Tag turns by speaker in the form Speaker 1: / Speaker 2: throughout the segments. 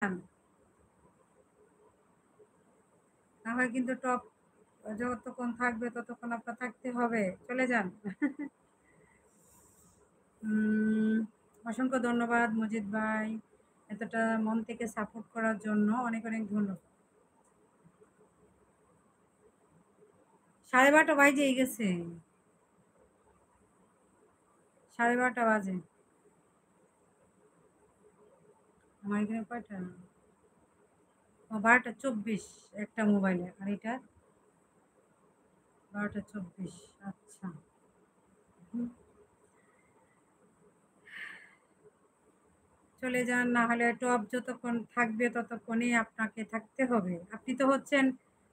Speaker 1: না হয় কিন্তু টপ যতক্ষণ থাকবে ততক্ষণ আপনার থাকতে হবে। চলে যান। উম অসংখ্য ধন্যবাদ মজিদ ভাই। এতটা মন থেকে সাপোর্ট করার জন্য অনেক, অনেক ধন্যবাদ। 12:30 বাইজেই গেছে। 12:30 বাজে। আমার এখানে কয়টা? ও 12:24 একটা মোবাইলে। আর এটা 12:24। আচ্ছা। হুম, চলে যান, না হলে টপ যতক্ষণ থাকবে ততক্ষণই আপনাকে থাকতে হবে। আপনি তো হচ্ছেন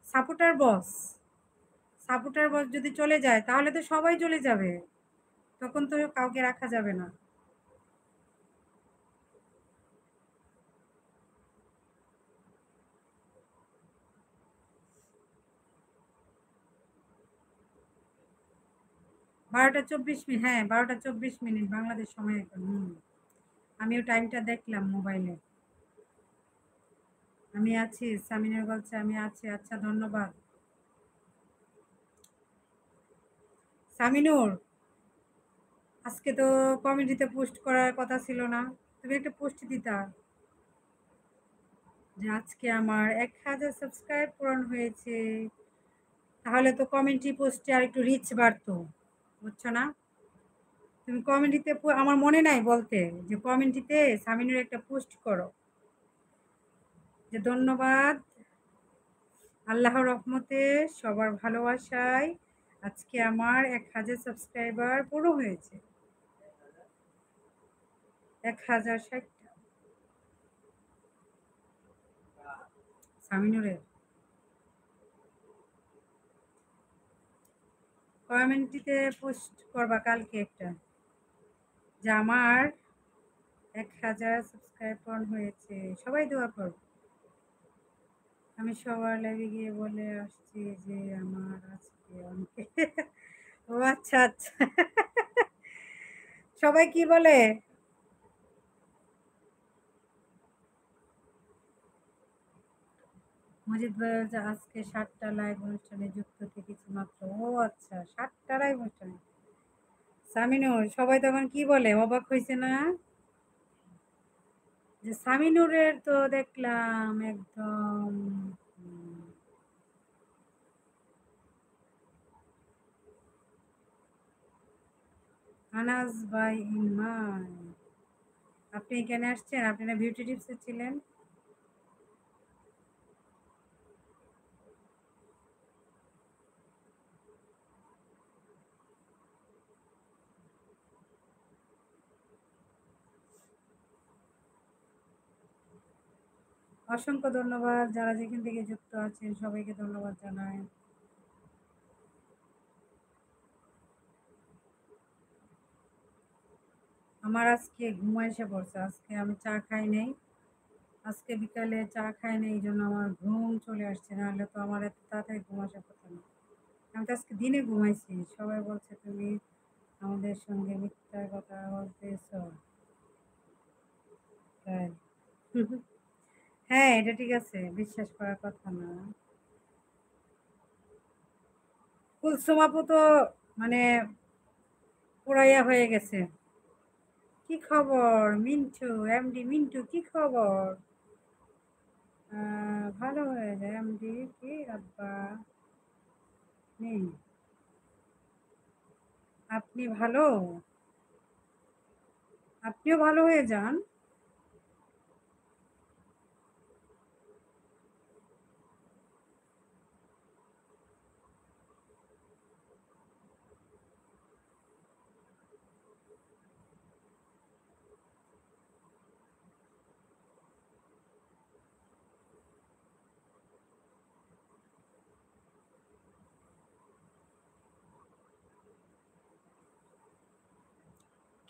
Speaker 1: সাপোর্টার বস। সাপোর্টার বস যদি চলে যায় তাহলে তো সবাই চলে যাবে। তখন তো কাউকে রাখা যাবে না। 12:24 মিনিট, হ্যাঁ 12:24 বাংলাদেশ সময় এখন। আমিও টাইমটা দেখলাম মোবাইলে। আমি আছি, সামিনের বলছে আমি আছি। আচ্ছা ধন্যবাদ। সামিনুর, আজকে তো কমিটিতে পোস্ট করার কথা ছিল না? তুমি একটা পোস্ট দিতা যে আজকে আমার 1000 সাবস্ক্রাইব পূরণ হয়েছে। তাহলে তো কমিউনিটি পোস্টে আর একটু রিচ বাড়তো, বুঝছো না? তুমি কমিউনিটিতে, আমার মনে নাই বলতে, যে কমিউনিটিতে সামিনুর একটা পোস্ট করো যে ধন্যবাদ আল্লাহর রহমতে, সবার ভালোবাসায় আজকে আমার 1000 সাবস্ক্রাইবার পুরো হয়েছে। 1060টা সামিনুরের। কমিউনিটিতে পোস্ট করবা কালকে একটা, যে আমার 1000 সাবস্ক্রাইব পূরণ হয়েছে, সবাই দোয়া করো। আমি সবার লাইভে গিয়ে বলে আসছি যে আমার আজকে অনেক ও আচ্ছা আচ্ছা। সবাই কি বলে? মজিদ ভাই যে আজকে 7টা লাইভ অনুষ্ঠানে যুক্ত থেকেছি মাত্র। ও আচ্ছা, 7টা লাইভ অনুষ্ঠানে। সামিনুর, সবাই তখন কি বলে, অবাক হয়েছে না? যে সামিনুরের তো দেখলাম একদম উম, আনাজ বাই ইমান। আপনি এখানে আসছেন, আপনি না বিউটি টিপসে ছিলেন? অসংখ্য ধন্যবাদ যারা যেখান থেকে যুক্ত আছেন, সবাইকে ধন্যবাদ জানাই। আমার আজকে ঘুম এসে পড়ছে, আজকে আমি চা খাই নাই। আজকে বিকালে চা খাই নাই, এই জন্য আমার ঘুম চলে আসছে, নাহলে তো আমার এত তাড়াতাড়ি ঘুম আসা কথা না। আমি তো আজকে দিনে ঘুমাইছি। সবাই বলছে তুমি আমাদের সঙ্গে মিথ্যা কথা বলতেছ। তাই? হ্যাঁ, এটা ঠিক আছে, বিশ্বাস করার কথা না। কুলসুম আপু তো মানে পুরাইয়া হয়ে গেছে। কি খবর মিন্টু, এমডি মিন্টু, কি খবর? ভালো হয়ে যায় এমডি, কি আব্বা নেই? আপনি ভালো, আপনিও ভালো হয়ে যান।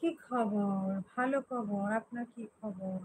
Speaker 1: কি খবর? ভালো খবর। আপনার কি খবর?